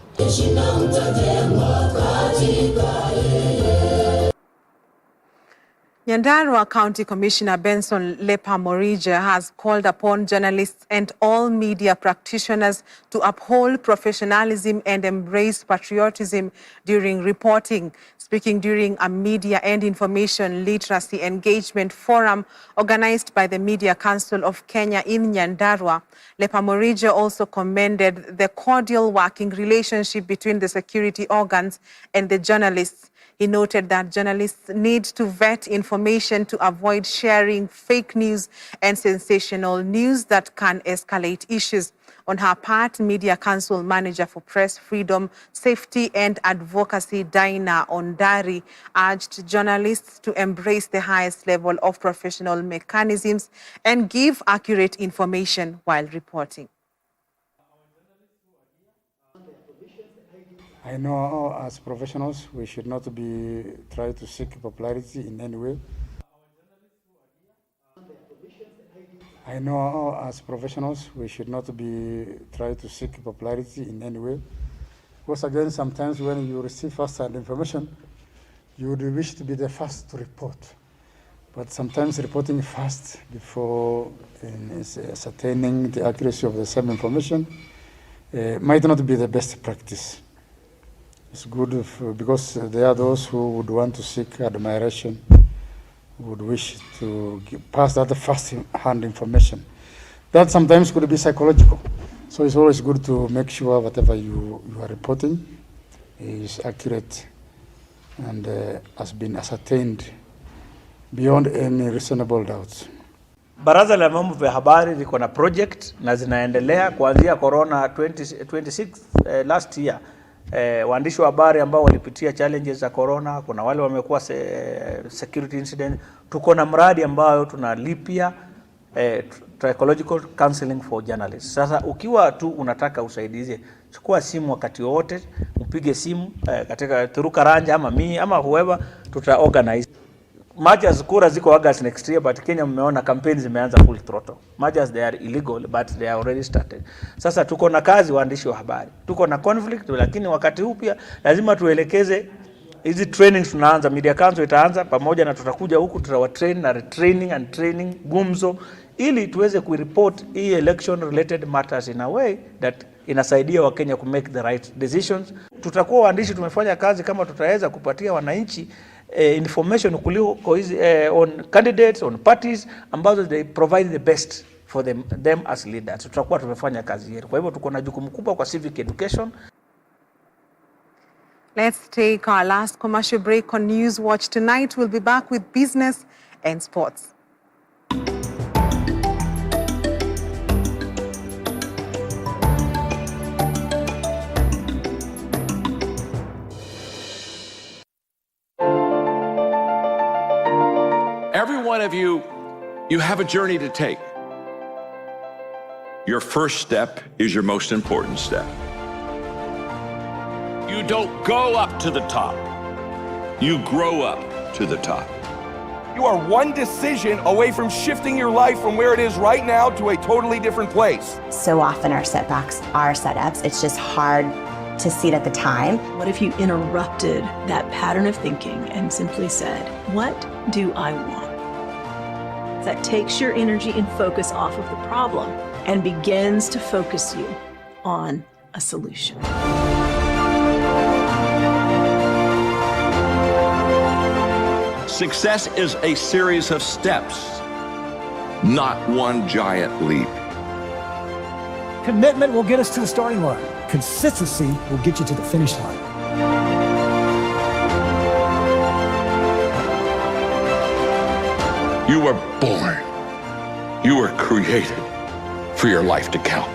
Nyandarua County Commissioner Benson Lepa Morija has called upon journalists and all media practitioners to uphold professionalism and embrace patriotism during reporting. Speaking during a media and information literacy engagement forum organized by the Media Council of Kenya in Nyandarua, Lepa Morija also commended the cordial working relationship between the security organs and the journalists. He noted that journalists need to vet information to avoid sharing fake news and sensational news that can escalate issues. On her part, Media Council Manager for Press Freedom, Safety and Advocacy, Dinah Ondari, urged journalists to embrace the highest level of professional mechanisms and give accurate information while reporting. I know as professionals we should not be try to seek popularity in any way. I know as professionals we should not be try to seek popularity in any way. Because again, sometimes when you receive first-hand information, you would wish to be the first to report. But sometimes reporting fast before ascertaining the accuracy of the same information might not be the best practice. It's good because there are those who would want to seek admiration, would wish to pass that first-hand information. That sometimes could be psychological. So it's always good to make sure whatever you are reporting is accurate and has been ascertained beyond any reasonable doubts. Baraza la vyombo vya habari liko na project na zinaendelea kuanzia corona 2026 last year. Waandishi wa habari ambao walipitia challenges za corona, kuna wale wamekuwa security incident. Tuko na mradi ambao tunalipia psychological counseling for journalists. Sasa ukiwa tu unataka usaidizi, chukua simu wakati wote, upige simu katika through Karanja ama mimi ama whoever, tuta organize. Marches kura ziko August next year, but Kenya mmeona campaigns zimeanza full throttle. Marches they are illegal but they are already started. Sasa tuko na kazi waandishi wa habari. Tuko na conflict, lakini wakati huu pia lazima tuelekeze hizi trainings. Tunaanza Media Council itaanza pamoja na tutakuja huku tutawatrain na retraining and training gumzo ili tuweze kureport hii election related matters in a way that inasaidia Wakenya ku make the right decisions. Tutakuwa waandishi tumefanya kazi kama tutaweza kupatia wananchi information kuliko on candidates, on parties ambazo they provide the best for them as leaders. Tutakuwa tumefanya kazi yetu. Kwa hivyo tuko na jukumu kubwa kwa civic education. Let's take our last commercial break on News Watch. Tonight we'll be back with business and sports. Every one of you have a journey to take. Your first step is your most important step. You don't go up to the top. You grow up to the top. You are one decision away from shifting your life from where it is right now to a totally different place. So often our setbacks are setups. It's just hard to see it at the time. What if you interrupted that pattern of thinking and simply said, what do I want? That takes your energy and focus off of the problem and begins to focus you on a solution. Success is a series of steps, not one giant leap. Commitment will get us to the starting line. Consistency will get you to the finish line. You were born. You were created for your life to count.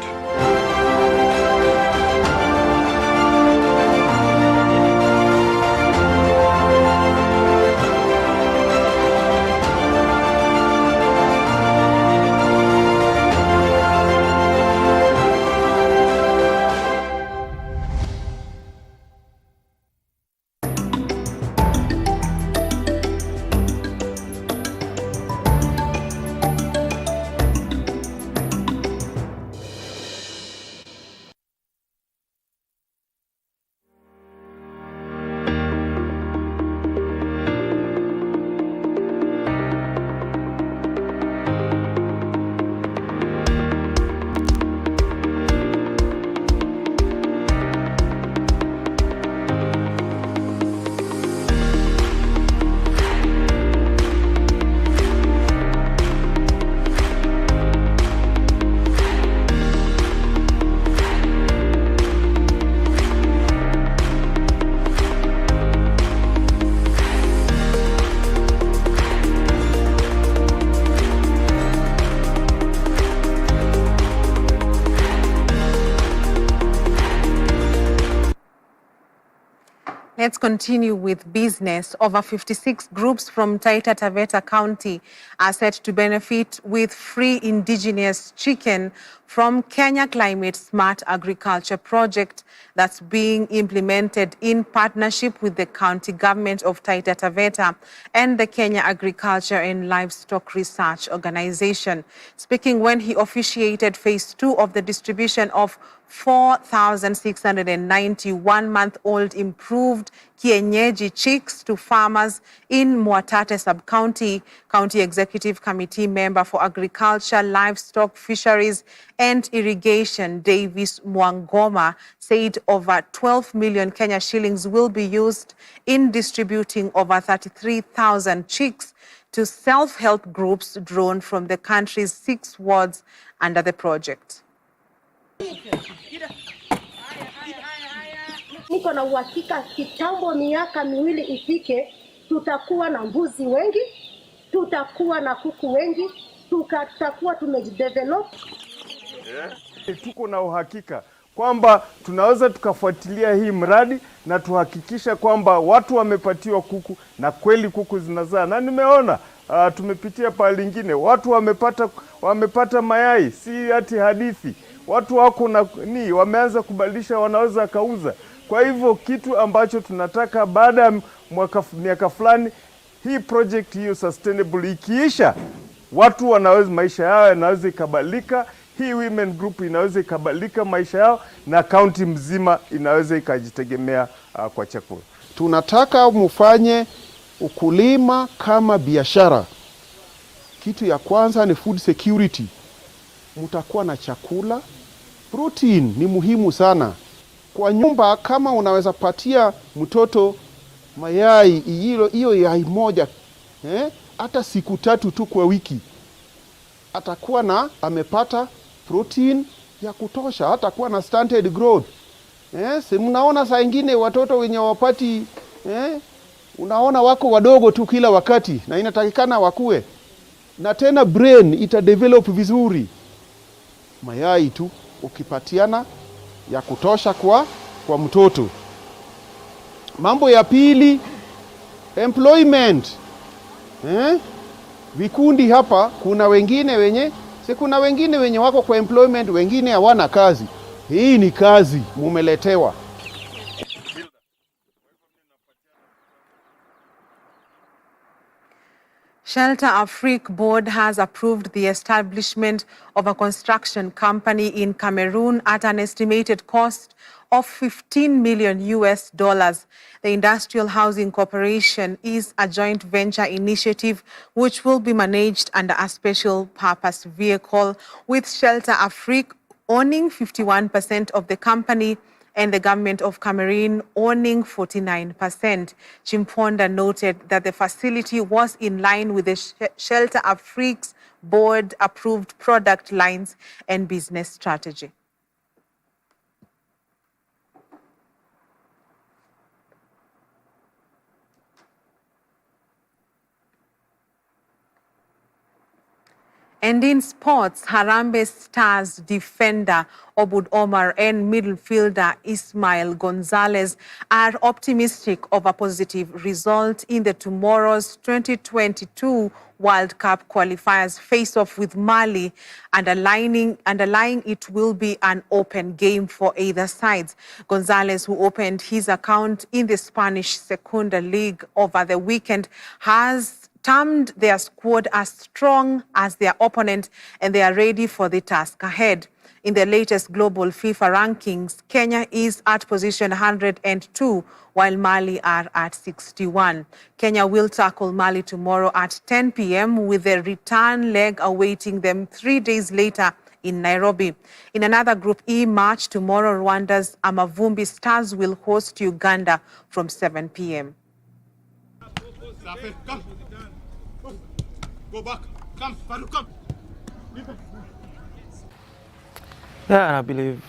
Let's continue with business. Over 56 groups from Taita Taveta County are set to benefit with free indigenous chicken from Kenya Climate Smart Agriculture Project that's being implemented in partnership with the county government of Taita Taveta and the Kenya Agriculture and Livestock Research Organization. Speaking when he officiated phase 2 of the distribution of 4,691-month-old improved kienyeji chicks to farmers in Mwatate Sub-County, County Executive Committee member for Agriculture, Livestock, Fisheries and Irrigation, Davis Mwangoma, said over 12 million Kenya shillings will be used in distributing over 33,000 chicks to self-help groups drawn from the country's 6 wards under the project. niko na uhakika kitambo miaka miwili ifike, tutakuwa na mbuzi wengi, tutakuwa na kuku wengi, tutakuwa tumejidevelop. Tuko na uhakika kwamba tunaweza tukafuatilia hii mradi na tuhakikisha kwamba watu wamepatiwa kuku na kweli kuku zinazaa. Na nimeona tumepitia pale lingine watu wamepata mayai, si ati hadithi. Watu wako na wameanza kubadilisha, wanaweza kauza. Kwa hivyo kitu ambacho tunataka baada ya miaka fulani, hii project hiyo sustainable ikiisha, watu wanaweza, maisha yao yanaweza ikabadilika. Hii women group inaweza ikabadilika maisha yao, na kaunti mzima inaweza ikajitegemea kwa chakula. Tunataka mufanye ukulima kama biashara. Kitu ya kwanza ni food security. Mutakuwa na chakula. Protein ni muhimu sana. Kwa nyumba, kama unaweza patia mtoto mayai hiyo yai moja, hata siku 3 tu kwa wiki, atakuwa amepata protein ya kutosha, hatakuwa na stunted growth. Si mnaona saa ingine watoto wenye wapati, unaona wako wadogo tu kila wakati, na inatakikana wakue. Na tena brain itadevelop vizuri. Mayai tu ukipatiana ya kutosha kwa mtoto. Mambo ya pili, employment. Vikundi hapa, kuna wengine wenye wako kwa employment, wengine hawana kazi. Hii ni kazi mumeletewa. Shelter Afrique board has approved the establishment of a construction company in Cameroon at an estimated cost of $15 million. The Industrial Housing Corporation is a joint venture initiative which will be managed under a special purpose vehicle, with Shelter Afrique owning 51% of the company and the government of Cameroon owning 49%. Chimponda noted that the facility was in line with the Shelter Afrique's board-approved product lines and business strategy. And in sports, Harambee Stars defender Obud Omar and midfielder Ismail Gonzalez are optimistic of a positive result in the tomorrow's 2022 World Cup qualifiers face-off with Mali, underlying it will be an open game for either sides. Gonzalez, who opened his account in the Spanish Segunda League over the weekend, has termed their squad as strong as their opponent, and they are ready for the task ahead. In the latest global FIFA rankings, Kenya is at position 102, while Mali are at 61. Kenya will tackle Mali tomorrow at 10 p.m. with the return leg awaiting them 3 days later in Nairobi. In another Group E match tomorrow, Rwanda's Amavumbi Stars will host Uganda from 7 p.m. Go back. Come, Farouk, come. Yeah, and I believe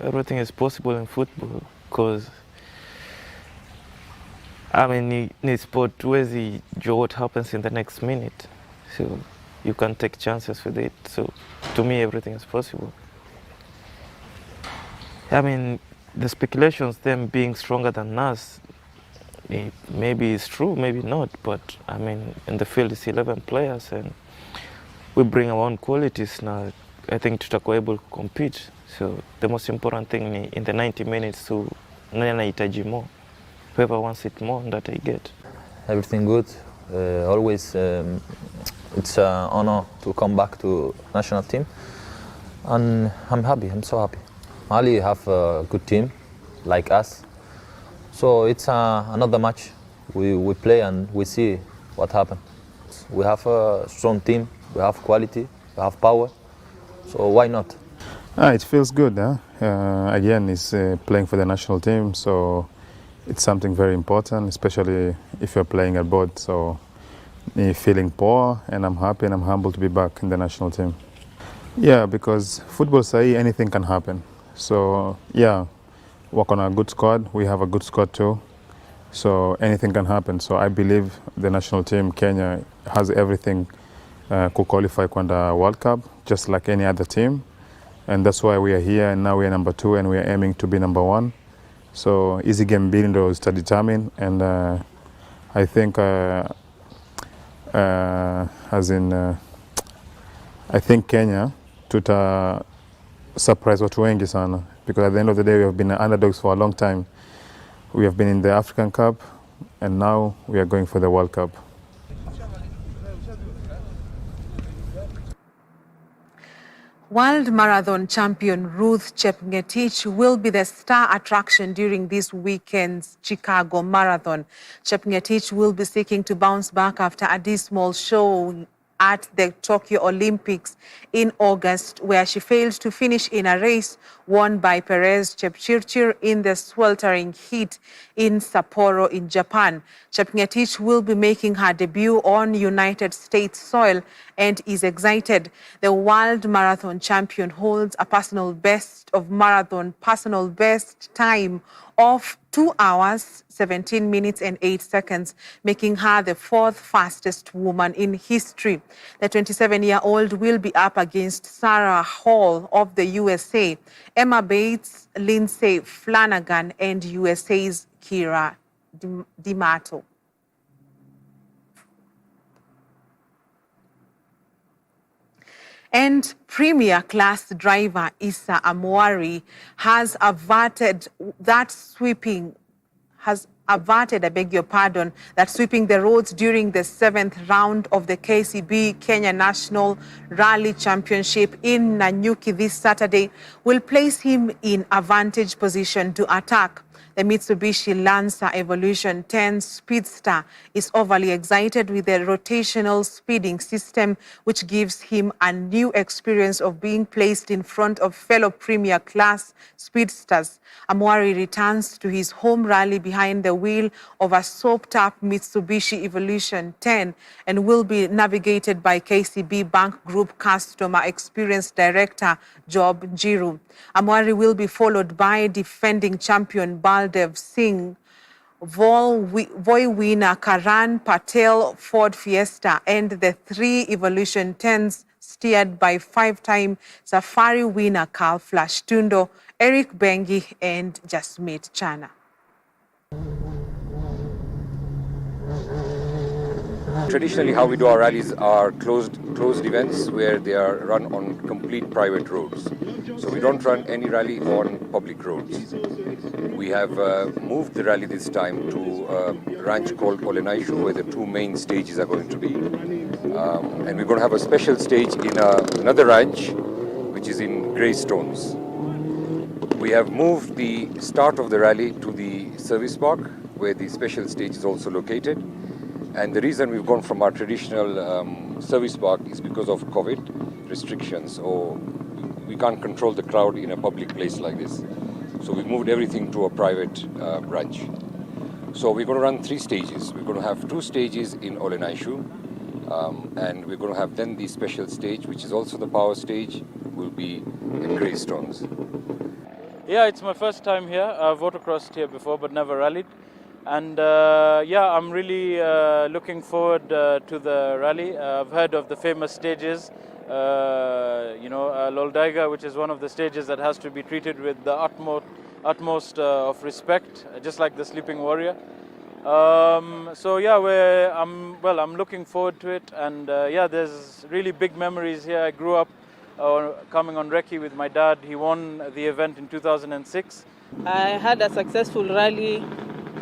everything is possible in football because, I mean, in sport, huwezi jua what happens in the next minute. So you can take chances with it. So to me, everything is possible. I mean, the speculations, them being stronger than us, maybe it's true, maybe not, but I mean, in the field it's 11 players and we bring our own qualities now. I think tutakuwa able to compete. So the most important thing in the 90 minutes to nani anahitaji more. Whoever wants it more, that I get. Everything good. Always it's an honor to come back to national team. And I'm happy, I'm so happy. Mali have a good team, like us. So it's another match. We play and we see what happens. We have a strong team, we have quality, we have power. So why not? It feels good. Again, it's playing for the national team, so it's something very important, especially if you're playing abroad. So feeling poor, and I'm happy and I'm humbled to be back in the national team. Yeah, because football say anything can happen. So yeah, work on a good squad. We have a good squad too. So anything can happen. So I believe the national team, Kenya, has everything to qualify for the World Cup, just like any other team. And that's why we are here, and now we are number 2, and we are aiming to be number 1. So easy game building is to determine, and I think I think Kenya tuta surprise watu wengi sana, because at the end of the day we have been underdogs for a long time. We have been in the African Cup, and now we are going for the World Cup. World Marathon champion Ruth Chepngetich will be the star attraction during this weekend's Chicago Marathon. Chepngetich will be seeking to bounce back after a dismal show at the Tokyo Olympics in August, where she failed to finish in a race won by Perez Chepchirchir in the sweltering heat in Sapporo in Japan. Chepngetich will be making her debut on United States soil and is excited. The world marathon champion holds a personal best time of 2 hours, 17 minutes and 8 seconds, making her the 4th fastest woman in history. The 27-year-old will be up against Sarah Hall of the USA, Emma Bates, Lindsay Flanagan, and USA's Kira D'Amato. And Premier Class driver Issa Amwari has averted that sweeping the roads during the 7th round of the KCB Kenya National Rally Championship in Nanyuki this Saturday will place him in a vantage position to attack. The Mitsubishi Lancer Evolution 10 Speedster is overly excited with the rotational speeding system, which gives him a new experience of being placed in front of fellow Premier Class Speedsters. Amwari returns to his home rally behind the wheel of a souped-up Mitsubishi Evolution 10 and will be navigated by KCB Bank Group Customer Experience Director Job Jiru. Amwari will be followed by defending champion Baldev Singh, Voi winner Karan Patel Ford Fiesta, and the 3 Evolution 10s steered by 5-time Safari winner Carl Flash Tundo, Eric Bengi, and Jasmeet Chana. Traditionally, how we do our rallies are closed events where they are run on complete private roads. So we don't run any rally on public roads. We have moved the rally this time to a ranch called Olenaishu, where the 2 main stages are going to be. And we're going to have a special stage in another ranch, which is in Greystones. We have moved the start of the rally to the service park, where the special stage is also located. And the reason we've gone from our traditional service park is because of COVID restrictions, or we can't control the crowd in a public place like this. So we've moved everything to a private branch. So we're going to run 3 stages. We're going to have 2 stages in Olenaishu, and we're going to have then the special stage, which is also the power stage, will be in Greystones. Yeah, it's my first time here. I've autocrossed here before, but never rallied. And yeah, I'm really looking forward to the rally. I've heard of the famous stages, Loldaiga, which is one of the stages that has to be treated with the utmost of respect, just like the Sleeping Warrior. So yeah, I'm looking forward to it, and yeah, there's really big memories here. I grew up coming on recce with my dad. He won the event in 2006. I had a successful rally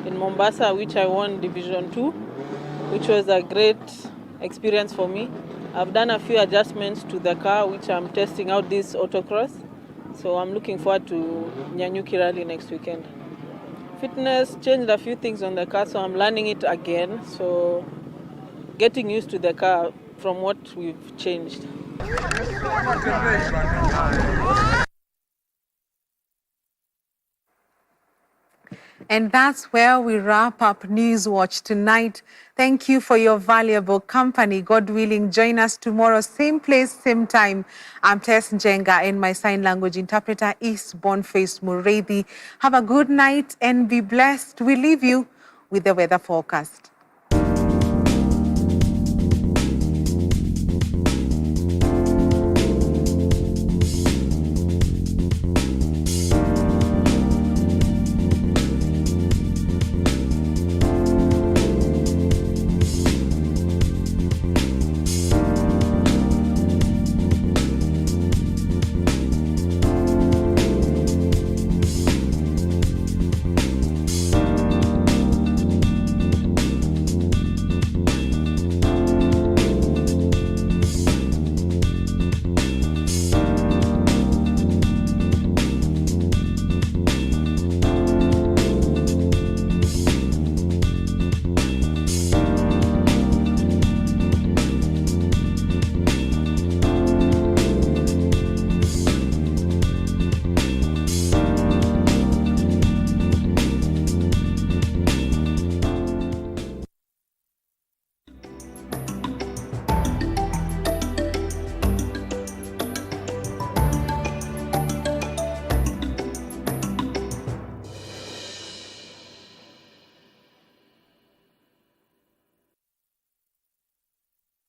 in Mombasa, which I won Division 2, which was a great experience for me. I've done a few adjustments to the car, which I'm testing out this autocross. So I'm looking forward to Nyanyuki Rally next weekend. Fitness changed a few things on the car, so I'm learning it again. So getting used to the car from what we've changed. And that's where we wrap up Newswatch tonight. Thank you for your valuable company. God willing, join us tomorrow, same place, same time. I'm Tess Njenga, and my sign language interpreter is Boniface Muredi. Have a good night and be blessed. We leave you with the weather forecast.